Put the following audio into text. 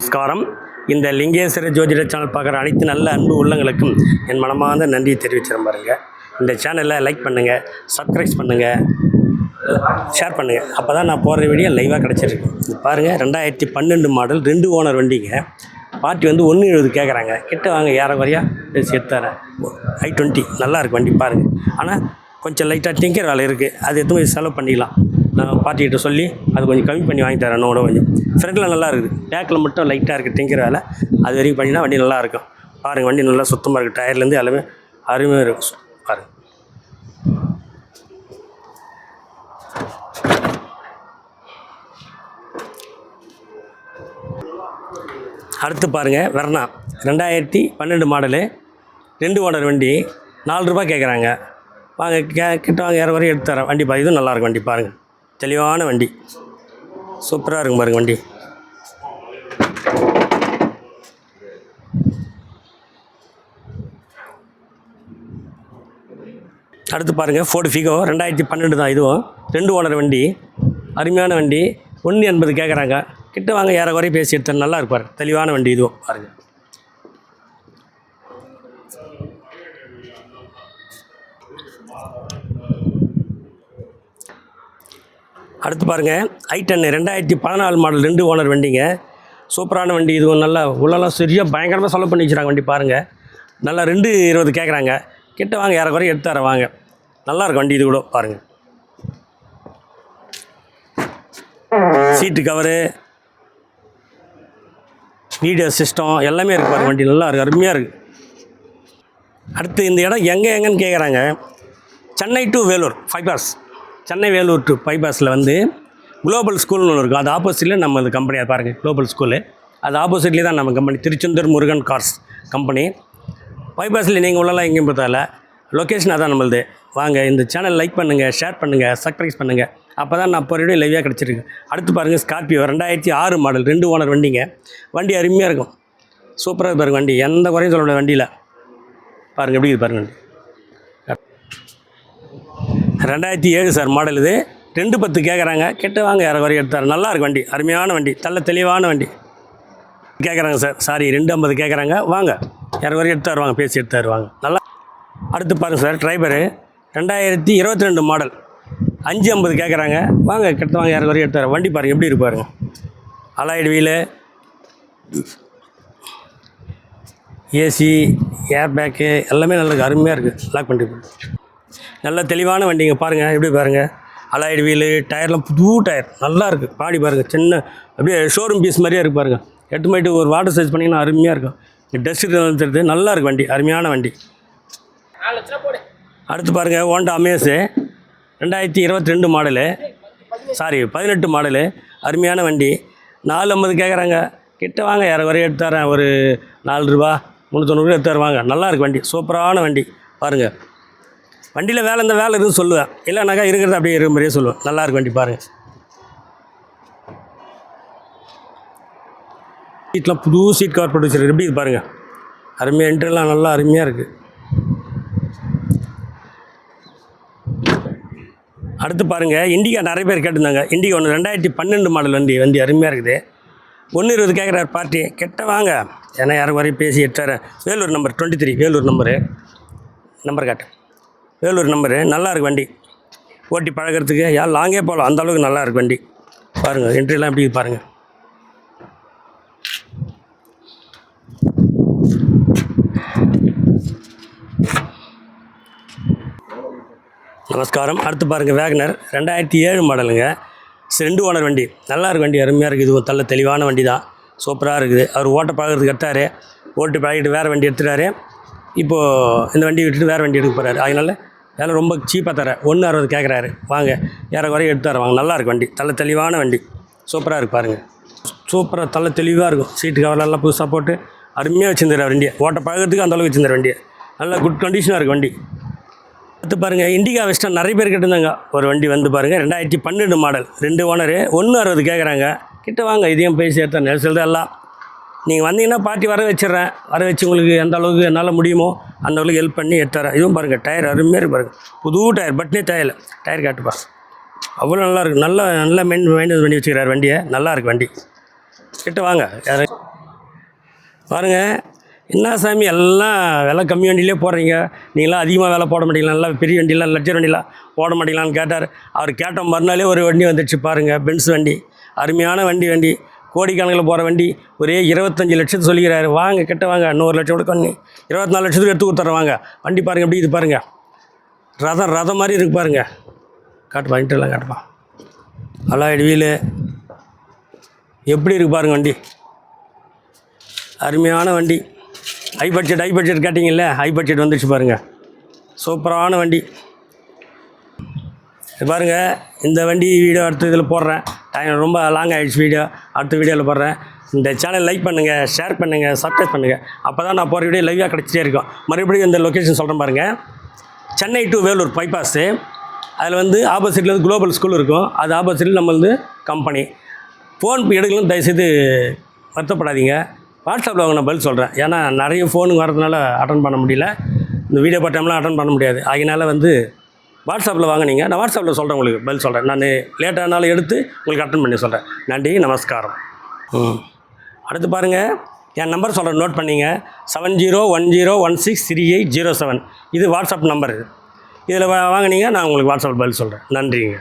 நமஸ்காரம். இந்த லிங்கேஸ்வர ஜோதிட சேனல் பார்க்குற அனைத்து நல்ல அன்பு உள்ளங்களுக்கும் என் மனமார்ந்த நன்றியை தெரிவிச்சிடும் பாருங்கள். இந்த சேனலை லைக் பண்ணுங்கள், சப்ஸ்கிரைப் பண்ணுங்கள், ஷேர் பண்ணுங்கள். அப்போ தான் நான் போடுற வீடியோ லைவாக கிடச்சிருக்கு. பாருங்கள், 2012 மாடல் 2 ஓனர் வண்டிங்க. பார்ட்டி வந்து 170 கேட்குறாங்க. கிட்ட வாங்க, ஏறக்குறையா பேசி எடுத்துறேன். i20 நல்லாயிருக்கு வண்டி பாருங்கள். ஆனால் கொஞ்சம் லைட்டாக டிங்கர் வேலை இருக்குது. அது எடுத்து போய் செலவு பண்ணிக்கலாம். நான் பார்ட்டிகிட்ட சொல்லி அது கொஞ்சம் கம்மி பண்ணி வாங்கி தரேன். இன்னோட கொஞ்சம் ஃப்ரண்டில் நல்லா இருக்குது, பேக்கில் மட்டும் லைட்டாக இருக்குது டிங்கர் வேலை. அது வரைக்கும் பண்ணினா வண்டி நல்லாயிருக்கும். பாருங்கள், வண்டி நல்லா சுத்தமாக இருக்குது. டயர்லேருந்து எல்லாமே அருமையாக இருக்கும் பாருங்கள். அடுத்து பாருங்கள், வெர்னா 2012 மாடலு 2 ஓனர் வண்டி. 4 ரூபா கேட்குறாங்க. வாங்க, கிட்ட வாங்க, ஏறக்குறைய எடுத்து தரேன் வண்டி. இதுவும் நல்லாயிருக்கும் வண்டி பாருங்கள். தெளிவான வண்டி, சூப்பராக இருக்கும் பாருங்கள் வண்டி. அடுத்து பாருங்கள், ஃபோர்டு ஃபிகோ 2012 தான். இதுவும் 2 ஓனர் வண்டி, அருமையான வண்டி. 180 கேட்குறாங்க. கிட்ட வாங்க, ஏறக்குறைய பேசி எடுத்தேன். நல்லா இருப்பார், தெளிவான வண்டி இதுவும் பாருங்கள். அடுத்து பாருங்கள், i10 2014 மாடல் 2 ஓனர் வண்டிங்க. சூப்பரான வண்டி இதுவும். நல்லா உள்ளெல்லாம் சரியாக பயங்கரமாக செலவு பண்ணி வச்சுறாங்க வண்டி பாருங்கள். நல்லா 220 கேட்குறாங்க. கிட்ட வாங்க, ஏறக்குறைய எடுத்து தரேன் வாங்க. நல்லாயிருக்கும் வண்டி இது கூட பாருங்கள். சீட்டு கவரு, வீடியோ சிஸ்டம் எல்லாமே இருக்குது பாருங்கள். வண்டி நல்லா இருக்குது, அருமையாக இருக்குது. அடுத்து இந்த இடம் எங்கேன்னு கேட்குறாங்க. Chennai to Vellore bypass, Chennai Vellore to பைபாஸில் வந்து குளோபல் ஸ்கூல்னு ஒன்று இருக்கும். அது ஆப்போசிட்டில் நம்ம இந்த கம்பெனியாக பாருங்கள், குளோபல் ஸ்கூலு. அது ஆப்போசிட்லேயே தான் நம்ம company, Tiruchendur Murugan cars company. பைபாஸில் நீங்கள் உள்ளலாம் எங்கேயும் பார்த்தால லொக்கேஷன் அதான் நம்மளுது. வாங்க, இந்த சேனல் லைக் பண்ணுங்கள், ஷேர் பண்ணுங்கள், சப்ஸ்கிரைப் பண்ணுங்கள். அப்போ தான் நான் போகிற வீடியோ லைவாக கிடச்சிருக்கு. அடுத்து பாருங்கள், ஸ்கார்பியோ 2006 மாடல் 2 ஓனர் வண்டிங்க. வண்டி அருமையாக இருக்கும், சூப்பராக பாருங்கள் வண்டி. எந்த குறையும் சொல்ல முடியாது வண்டியில். பாருங்கள் எப்படி இது பாருங்கள். 2007 சார் மாடல் இது. 210 கேட்குறாங்க. கிட்ட வாங்க, ஏறக்குறைய எடுத்தார். நல்லா இருக்கு வண்டி, அருமையான வண்டி, நல்ல தெளிவான வண்டி. கேட்குறாங்க சார், சாரி 250 கேட்குறாங்க. வாங்க, ஏறக்குறைய எடுத்தார் வாங்க, பேசி எடுத்தார் வாங்க. நல்லா. அடுத்து பாருங்கள் சார், ட்ரைபரு 2022 மாடல் 550 கேட்குறாங்க. வாங்க, கிட்ட வாங்க, ஏறக்குறைய எடுத்தார். வண்டி பாருங்கள் எப்படி இருக்கு பாருங்கள். Alloyed wheel, AC, air bag எல்லாமே நல்லா அருமையாக இருக்குது. லாக் பண்ணிட்டு நல்ல தெளிவான வண்டிங்க பாருங்கள். எப்படி பாருங்கள், அலாய்டு வீலு, டயர்லாம் புது டயர் நல்லா இருக்குது. பாடி பாருங்கள், சின்ன அப்படியே ஷோரூம் பீஸ் மாதிரியே இருக்குது பாருங்கள். 8 போய்ட்டு ஒரு வாட்டர் சைஸ் பண்ணிங்கன்னா அருமையாக இருக்கும். டஸ்ட்டு தெரிஞ்சு நல்லா இருக்குது வண்டி, அருமையான வண்டி. அடுத்து பாருங்கள், Honda Amaze 2022 model, sorry 18 model, அருமையான வண்டி. 450 கேட்குறாங்க. கிட்ட வாங்க, ஏறக்குறைய எடுத்து தரேன். ஒரு 4 ரூபா 390 எடுத்து தருவாங்க. நல்லா இருக்குது வண்டி, சூப்பரான வண்டி பாருங்கள். வண்டியில் வேலை இந்த வேலை இருக்குன்னு சொல்லுவேன், இல்லைனாக்கா இருக்கிறது அப்படியே இருக்கிற மாதிரியே சொல்லுவேன். நல்லா இருக்கு வண்டி பாருங்கள். சீட்லாம் புது சீட் கவர் போட்டு வச்சுருக்கு. எப்படி இது பாருங்கள், அருமையாக என்ட்ரெலாம் நல்லா அருமையாக இருக்குது. அடுத்து பாருங்கள், இண்டிகா நிறைய பேர் கேட்டிருந்தாங்க. இண்டிகா ஒன்று 2012 மாடல் வண்டி அருமையாக இருக்குது. 120 கேட்குறாரு பார்ட்டி. கிட்ட வாங்க, ஏன்னா யாரும் வரையும் பேசி எடுத்தார். வேலூர் நம்பர் 23, வேலூர் நம்பர் காட்டு, வேலூர் நம்பரு. நல்லா இருக்குது வண்டி, ஓட்டி பழகிறதுக்கு யார் லாங்கே போகலாம், அந்த அளவுக்கு நல்லா இருக்குது வண்டி பாருங்கள். என்ட்ரிலாம் எப்படி பாருங்கள். நமஸ்காரம். அடுத்து பாருங்கள், வேகனர் 2007 மாடலுங்க. 2 ஓனர் வண்டி. நல்லா இருக்குது வண்டி, அருமையாக இருக்குது. இது நல்ல தெளிவான வண்டி தான், சூப்பராக இருக்குது. அவர் ஓட்ட பழகிறதுக்கு எடுத்தார், ஓட்டு பழகிட்டு வேறு வண்டி எடுத்துட்டாரு. இப்போது இந்த வண்டி விட்டுட்டு வேறு வண்டி எடுக்க போகிறாரு. அதனால வேலை ரொம்ப சீப்பாக தரேன். 160 கேட்குறாரு. வாங்க, ஏறக்குறைய எடுத்து தரேன் வாங்க. நல்லா இருக்குது வண்டி, நல்ல தெளிவான வண்டி, சூப்பராக இருக்குது பாருங்கள். சூப்பராக நல்ல தெளிவாக இருக்கும். சீட்டு கவரெல்லாம் புதுசாக போட்டு அருமையாக வச்சுருந்தார் வண்டியை. ஓட்ட பழகிறதுக்கு அந்தளவுக்கு வச்சுருந்தார் வண்டியை. நல்லா குட் கண்டிஷனாக இருக்குது வண்டி. அடுத்து பாருங்கள், இண்டிகா வெஸ்டர்ன் நிறைய பேர் கேட்டிருந்தாங்க. ஒரு வண்டி வந்து பாருங்கள், 2012 மாடல் 2 ஓனரு 160 கேட்குறாங்க. கிட்ட வாங்க, இதையும் போய் சேர்த்தேன். நெரிசல் தான் எல்லாம். நீங்கள் வந்தீங்கன்னா பார்ட்டி வர வச்சிடுறேன். வர வச்சு உங்களுக்கு எந்த அளவுக்கு என்னால் முடியுமோ அந்த அளவுக்கு ஹெல்ப் பண்ணி எடுத்துறேன். இதுவும் பாருங்கள், டயர் அருமையாக இருக்குது பாருங்கள். புது டயர், பட்னி டயர் காட்டுப்பா. அவ்வளோ நல்லாயிருக்கு. நல்லா மெயின்டெனன்ஸ் பண்ணி வச்சுக்கிறார் வண்டியை. நல்லா இருக்குது வண்டி. கிட்ட வாங்க யாரு பாருங்கள். என்ன சாமி எல்லாம் விலை கம்மி வண்டியிலே போடுறீங்க, நீங்களாம் அதிகமாக விலை போட மாட்டீங்களா, நல்லா பெரிய வண்டியெலாம் லட்சர் வண்டிலாம் போட மாட்டீங்களான்னு கேட்டார். அவர் கேட்ட மறுநாளே ஒரு வண்டி வந்துடுச்சு பாருங்கள், பென்ஸ் வண்டி, அருமையான வண்டி கோடிக்கணக்கில் போகிற வண்டி. ஒரே 25 லட்சத்து சொல்லிக்கிறாரு. வாங்க கிட்ட வாங்க, இன்னும் 1 லட்சம் கூட பண்ணி 24 லட்சத்துக்கு எடுத்து கொடுத்துட்றேன். வாங்க வண்டி பாருங்கள் எப்படி இது பாருங்கள், ரதம் மாதிரி இருக்கு பாருங்கள். காட்டு வாங்கிட்டுலாம் காட்டுப்பா. அலாய்டு வீலு எப்படி இருக்குது பாருங்கள் வண்டி, அருமையான வண்டி. ஹை பட்ஜெட் கேட்டிங்கல்ல, ஹை பட்ஜெட் வந்துடுச்சு பாருங்கள், சூப்பரான வண்டி. இது பாருங்கள், இந்த வண்டி வீடியோ அடுத்த இதில் போடுறேன். டைம் ரொம்ப லாங் ஆகிடுச்சு, வீடியோ அடுத்த வீடியோவில் போடுறேன். இந்த சேனல் லைக் பண்ணுங்கள், ஷேர் பண்ணுங்கள், சப்ஸ்கிரைப் பண்ணுங்கள். அப்போ தான் நான் போகிற வீடியோ லைவாக கிடச்சிட்டே இருக்கும். மறுபடியும் இந்த லொக்கேஷன் சொல்கிறேன் பாருங்கள், சென்னை டு வேலூர் பைபாஸு. அதில் வந்து ஆப்போசிட்டில் வந்து குளோபல் ஸ்கூல் இருக்கும், அது ஆப்போசிட்டில் நம்ம வந்து கம்பெனி. ஃபோன் எடுக்கலாம், தயவுசெய்து வருத்தப்படாதீங்க. வாட்ஸ்அப்பில் அவங்க நான் பதில் சொல்கிறேன். ஏன்னா நிறைய ஃபோனுங்க வரதுனால அட்டன் பண்ண முடியல, இந்த வீடியோ பார்த்தாமலாம் அட்டன் பண்ண முடியாது. அதனால் வந்து வாட்ஸ்அப்பில் வாங்க, நீங்கள் நான் வாட்ஸ்அப்பில் சொல்கிறேன், உங்களுக்கு பதில் சொல்கிறேன். நான் லேட்டானாலும் எடுத்து உங்களுக்கு அட்டன் பண்ணி சொல்கிறேன். நன்றி, நமஸ்காரம். அடுத்து பாருங்கள், என் நம்பர் சொல்கிறேன், நோட் பண்ணிங்க. 7010163807. இது வாட்ஸ்அப் நம்பர். இதில் வாங்கினீங்க, நான் உங்களுக்கு வாட்ஸ்அப்பில் பதில் சொல்கிறேன். நன்றிங்க.